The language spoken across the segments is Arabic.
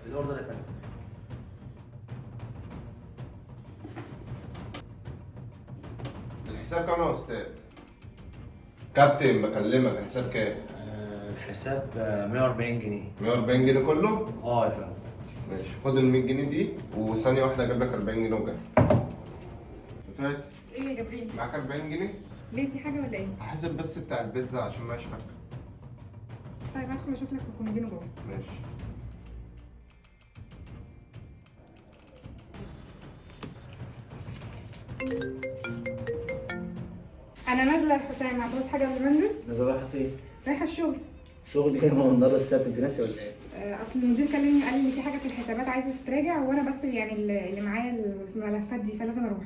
الاوردر يا فندم. الحساب كام يا استاذ؟ كابتن بكلمك، الحساب كام؟ الحساب 140 جنيه. 140 جنيه كله؟ يا فندم. ماشي، خد ال 100 جنيه دي وثانية واحدة اجيب لك 40 جنيه وجاي. فات؟ ايه يا جبريل؟ معاك 40 جنيه؟ ليه في حاجه ولا ايه؟ هحاسب بس بتاع البيتزا عشان ما فاكر. طيب هدخل اشوف لك في الكومودينو جوه. ماشي. انا نازله يا حسام، هتعوز حاجه قبل ما انزل؟ نازل رايحه فين؟ رايحه الشغل. شغل ايه؟ ما هو النهارده السبت، انت ناسي ولا ايه؟ اصل المدير كلمني قال لي في حاجه في الحسابات عايزه تتراجع، وانا بس يعني اللي معايا الملفات دي فلازم اروح.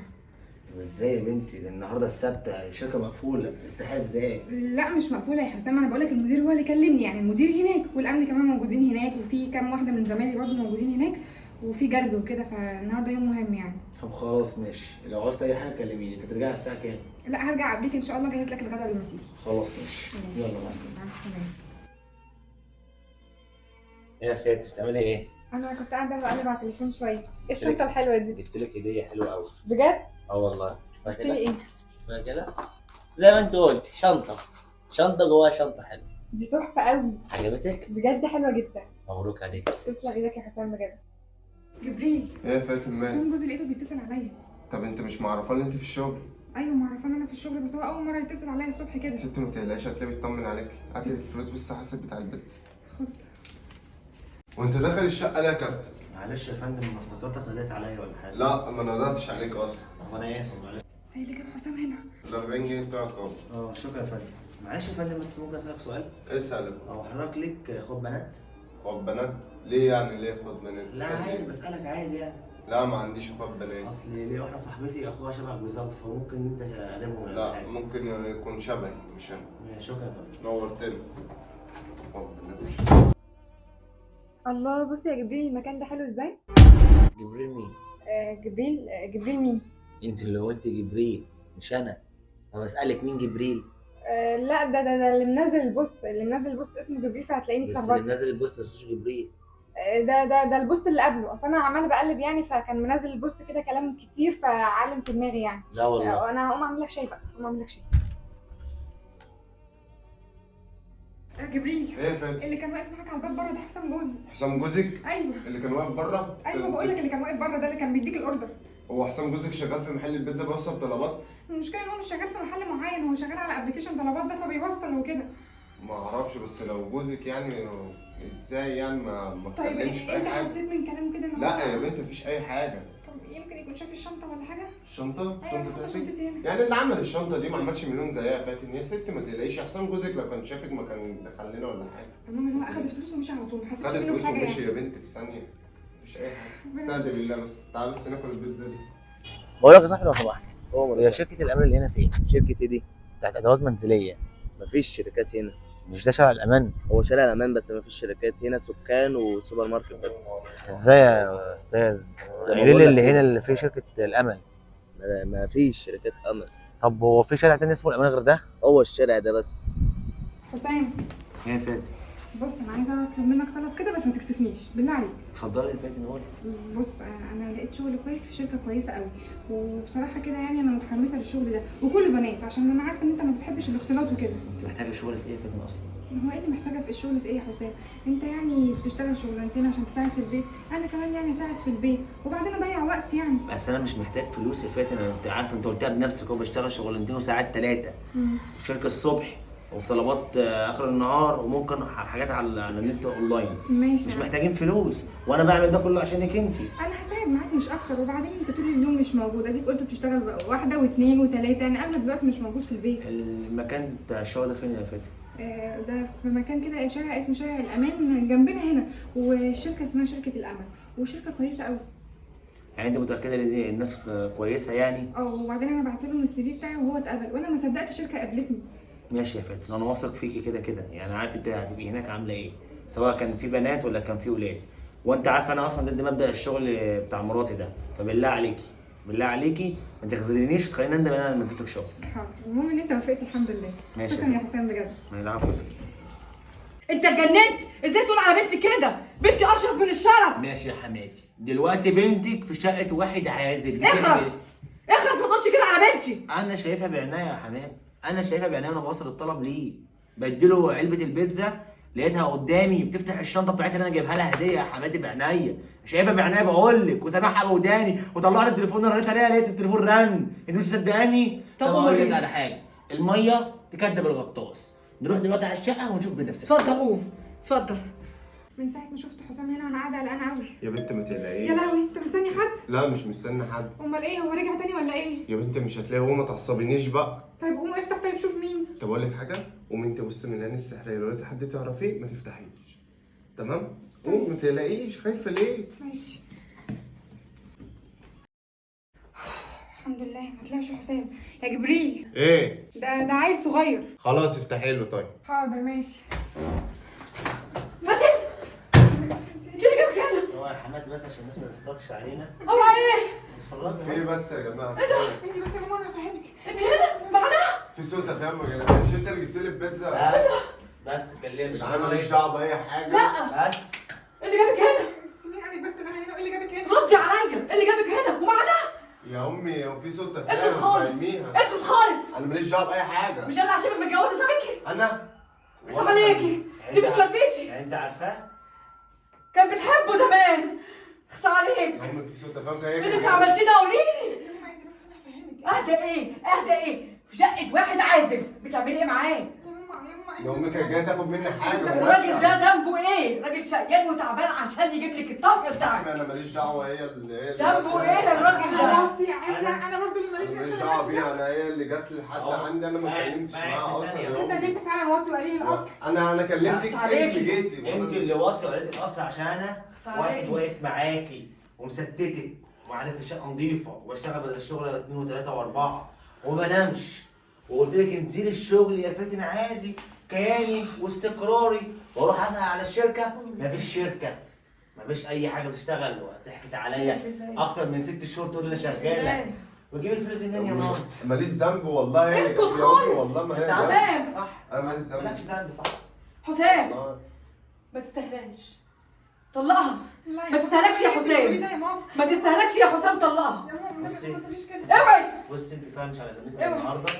طب ازاي يا بنتي؟ ده النهارده السبت، الشركه مقفوله، افتحيها ازاي؟ لا مش مقفوله يا حسام، انا بقول لك المدير هو اللي كلمني، يعني المدير هناك والامن كمان موجودين هناك، وفي كام واحده من زمايلي برضه موجودين هناك، وفي جرد وكده، فالنهارده يوم مهم يعني. طب خلاص ماشي، لو عاوزت اي حاجه كلميني. انت ترجعي الساعه كام؟ لا هرجع قبليك ان شاء الله، اجهز لك الغدا قبل ما تيجي. خلاص ماشي. يلا مع مع السلامه. السلامه. ايه يا فاتن بتعملي ايه؟ انا كنت قاعده بقلب على التليفون شويه. ايه الشنطه الحلوه دي؟ جبت لك هديه حلوه قوي. بجد؟ والله. قلت لي ايه؟ كده زي ما انت قلت، شنطه جواها شنطه حلوه. دي تحفه قوي. عجبتك؟ بجد حلوه جدا. مبروك عليك. تسلم ايدك يا حسام بجد. جبريل، ايه يا فاتن مالك؟ حسام جوزي لقيته بيتصل عليا. طب انت مش معرفاه ان انت في الشغل؟ ايوه معرفانه انا في الشغل، بس هو اول مره يتصل عليا الصبح كده. ست ما تقلقش، هتلاقيه بيطمن عليك. هات الفلوس بس حاسب بتاع البيتزا. خد. وانت داخل الشقة ليه يا كابتن؟ معلش يا فندم، انا افتكرتك ناديت عليا ولا حاجه. لا ما نادتش عليك اصلا. طب انا اسف، معلش. ايه اللي جاب حسام هنا؟ ال 40 جنيه بتوعك اهو. شكرا يا فندم. معلش يا فندم، بس ممكن اسالك سؤال؟ اسأل. هو حضرتك ليك اخوات بنات؟ اخوات بنات؟ ليه يعني ليه اخوات بنات؟ لا اسأل عادي، ليه؟ بسالك عادي يعني. لا ما عنديش اخوات بنات. اصل ليه واحده صاحبتي اخوها شبهك بالظبط، فممكن انت قريبهم ولا لا حاجه. ممكن يكون شبهي مش انا. شكرا يا فندم. نورتني. اخوات بنات. الله، بصي يا جبريل المكان ده حلو ازاي؟ جبريل مين؟ جبريل مين؟ انت اللي قلت جبريل مش انا. انا بسالك مين جبريل؟ لا ده اللي منزل البوست اسمه جبريل، فهتلاقيني بس اللي اتلخبطت. منزل البوست ما اسموش جبريل. ده البوست اللي قبله، اصل انا عماله بقلب يعني، فكان منزل البوست كده كلام كتير فعلم في دماغي يعني. لا والله. انا هقوم اعمل لك شاي بقى، جبريل، ايه يا فاتن؟ اللي كان واقف معاك على الباب بره ده حسام جوزي. حسام جوزك؟ ايوه اللي كان واقف بره؟ ايوه، بقول لك اللي كان واقف بره ده اللي كان بيديك الاوردر. هو حسام جوزك شغال في محل البيتزا بيوصل طلبات؟ المشكله ان هو مش شغال في محل معين، هو شغال على ابلكيشن طلبات ده فبيوصل وكده. ما اعرفش، بس لو جوزك يعني ازاي يعني ما طيب تكلمش في اي انت حاجه. حسيت من كلامه كده ان هو لا يا بنت مفيش اي حاجه. طب يمكن يكون شاف الشنطه ولا حاجه. الشنطه؟ ايوه شنطه حط بتاعتي؟ شنطتي هنا. يعني اللي عمل الشنطه دي ما عملش مليون زيها يا فاتن. يا ست ما تقلقيش، حسام جوزك لو كان شافك ما كان دخل لنا ولا حاجه. المهم ان هو اخد الفلوس ومشي على طول، ما حسيتش خد منه الفلوس حاجه ومشي يعني. يا بنت في ثانيه. مفيش اي حاجه. استهدي بالله بس. تعال بس ناكل البيتزا دي. بقول لك يا صاحبي لو سمحت، هي شركه الامان اللي هنا فين؟ شركه ايه دي؟ بتاعت ادوات منزليه. مفيش شركات هنا. مش ده شارع الامان؟ هو شارع الامان بس مفيش شركات هنا، سكان وسوبر ماركت بس. ازاي يا استاذ؟ زي ما قايلين بقول اللي لك هنا كده. اللي فيه شركه الامل. مفيش شركات امل. طب هو في شارع تاني اسمه الامان غير ده؟ هو الشارع ده بس. حسام ايه يا فاتن؟ بص، انا عايزه اطلب منك طلب كده بس ما تكسفنيش بالله عليك. اتفضلي يا فاتن قولي. بص انا لقيت شغل كويس في شركه كويسه قوي، وبصراحه كده يعني انا متحمسه للشغل ده، وكله بنات عشان انا عارفه ان انت ما بتحبش الاختلاط وكده. انت محتاجه شغل في ايه يا فاتن اصلا؟ هو ايه اللي محتاجه في الشغل في ايه يا حسام؟ انت يعني بتشتغل شغلانتين عشان تساعد في البيت، انا كمان يعني اساعد في البيت وبعدين اضيع وقت يعني. بس انا مش محتاج فلوس يا فاتن، انت عارف، انت قلتها بنفسك، هو بشتغل شغلانتين وساعات 3 في شركه الصبح وفي طلبات اخر النهار، وممكن حاجات على النت اونلاين. ماشي. مش محتاجين فلوس، وانا بعمل ده كله عشانك انت. انا هساعد معاك مش اكتر، وبعدين انت طول اليوم مش موجود، اديك قلت بتشتغل بقى 1 و2 و3 يعني اغلب الوقت مش موجود في البيت. المكان بتاع الشغل ده فين يا فاتن؟ ده في مكان كده شارع اسمه شارع الامان جنبنا هنا، والشركه اسمها شركه الامل، وشركه كويسه قوي. يعني انت متاكده ان الناس كويسه يعني؟ وبعدين انا بعت لهم السي في بتاعي وهو اتقبل، وانا ما صدقت الشركه قابلتني. ماشي يا فاتن، انا واثق فيكي كده كده، يعني عارف انت هتبقي هناك عامله ايه، سواء كان في بنات ولا كان في ولاد. وانت عارف انا اصلا ضد مبدا الشغل بتاع مراتي ده، فبالله عليكي بالله عليكي ما تخذلينيش وتخليني اندم ان انا لما نزلتك شغل. حاضر، المهم ان انت وافقت الحمد لله. ماشي. شكرا يا حسام بجد. ما العفو. انت اتجننت؟ ازاي تقول على بنتي كده؟ بنتي اشرف من الشرف. ماشي يا حماتي، دلوقتي بنتك في شقه واحد عازب. اخرس اخرس، ما تقولش كده على بنتي. انا شايفها بعنايه يا حماتي، انا شايفها بعنايه وانا بوصل الطلب ليه. بديله علبه البيتزا لقيتها قدامي بتفتح الشنطه بتاعتها اللي انا جايبها لها هديه يا حماتي بعنايه. شايفها بعنايه بقول لك، وسامعها بوداني وطلعت التليفون اللي رنيت عليها لقيت التليفون رن. انت مش مصدقاني؟ طب طب اقول لك قولي. على حاجه، الميه تكدب الغطاس. نروح دلوقتي على الشقه ونشوف بنفسنا. اتفضل قوم اتفضل. من ساعه ما شفت حسام هنا وانا قاعده قلقانه قوي. يا بنت ما تقلقيش. يا لهوي، انت مستني حد؟ لا مش مستني حد. امال ايه، هو رجع تاني ولا ايه؟ يا بنت مش هتلاقي، هو ما تعصبينيش بقى. طيب قوم افتح، طيب شوف مين. طب اقول لك حاجه، قومي انت بص من العين السحريه، لو لقيتي حد تعرفيه ما تفتحيش. تمام؟ قومي ما تقلقيش، خايفه ليه؟ ماشي. الحمد لله ما طلعش حسام. يا جبريل، ايه؟ ده عيل صغير. خلاص افتحي له طيب. حاضر ماشي. فاتن، انت اللي جابك هنا؟ هو يا حماتي بس عشان الناس ما تتفرجش علينا. هو ايه؟ اتفرجوا. في ايه بس يا جماعه؟ انتي بس يا ماما انا هفهمك. انت هنا معانا؟ في سوء تفاهم يا جماعه، مش انت اللي جبت لي البيتزا؟ بس تتكلمش. انا ماليش دعوه باي حاجه. لا، بس ايه اللي جابك هنا؟ سيبيني عنك بس، انا هنا. ايه اللي جابك هنا؟ ردي عليا، ايه اللي جابك هنا ومعانا؟ يا امي هو في سوء تفاهم. اسكت خالص، فاهميها. اسكت خالص. انا ماليش دعوه باي حاجه. مش انا عشان متجوزه سامك؟ انا حسام عليكي، دي مش تربيتي. يعني انت عارفاه؟ كان بتحبه زمان. اخصى عليك. يا امي في سوء تفاهم ايه اللي انت عملتيه ده؟ قولي لي. يا ماما انتي بس انا هفهمك. اهدى ايه؟ اهدى ايه؟ في شقه واحد عازب بتعملي ايه معاه؟ يا ماما يا ماما يا امي كانت جايه تاخد مني حاجه. الراجل ده ذنبه ايه؟ راجل شقيان وتعبان عشان يجيب لك الطفل بتاعك. انا ماليش دعوه، هي اللي ذنبه ايه الراجل ده؟ خلاصي انا برضه اللي ماليش ماليش دعوه بيها، انا هي اللي جت لحد عندي، انا ما اتكلمتش معاها اصلا. تصدق ان انت فعلا واطي وقليل الاصل. انا كلمتك بس انت عليكي. اللي جيتي. انت اللي واطي وقالت الاصل عشان انا واحد عليكي. واقف معاكي ومستتك وعندك الشقه نظيفه واشتغل بدل الشغل 2 و3 و4 وما بنامش، وقلت لك انزلي الشغل يا فاتن عادي كياني واستقراري، واروح اسال على الشركه مفيش شركه، مفيش اي حاجه بتشتغل، وضحكت عليا اكتر من 6 شهور تقول لي انا شغاله، وتجيب الفلوس دي منين يا ماما؟ ماليش ذنب والله. اسكت يا أمي خالص. والله ما انت ليا ذنب. حسام، صح؟ انا ماليش ذنب مالكش ذنب صح؟ حسام والله. ما تستاهلهاش. طلقها. لا ما تستهلكش يا حسام. لا يا ماما. ما تستهلكش يا حسام، طلقها. يا ماما بصي. ما تقوليش كده. اوعي. بص انت فاهمش على ذمتك اوعى. النهارده،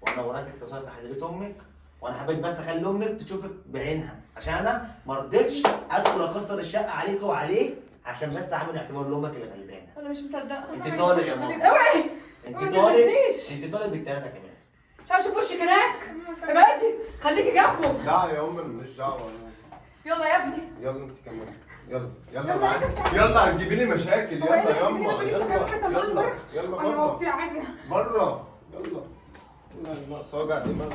وانا ورقتك اتصلت لحد بيت امك، وانا حبيت بس اخلي امك تشوفك بعينها، عشان انا ما رضيتش ادخل اكسر الشقه عليك وعليه، عشان بس اعمل اعتبار لامك اللي غلبانه. انا مش مصدقه. انت طالق يا ماما، اوعي. انت ما طالق، تلمسنيش. انت طالق بالثلاثه كمان. مش عايز اشوف وشك هناك. ابعدي، خليكي جنبه. لا يا امي انا ماليش دعوه. يلا يا ابني. يلا انت كمان. يلا معاك. يلا هتجيبي لي مشاكل. يلا يلا يلا يلا انا بره واطي عادي. بره. يلا ناقص وجع دماغ.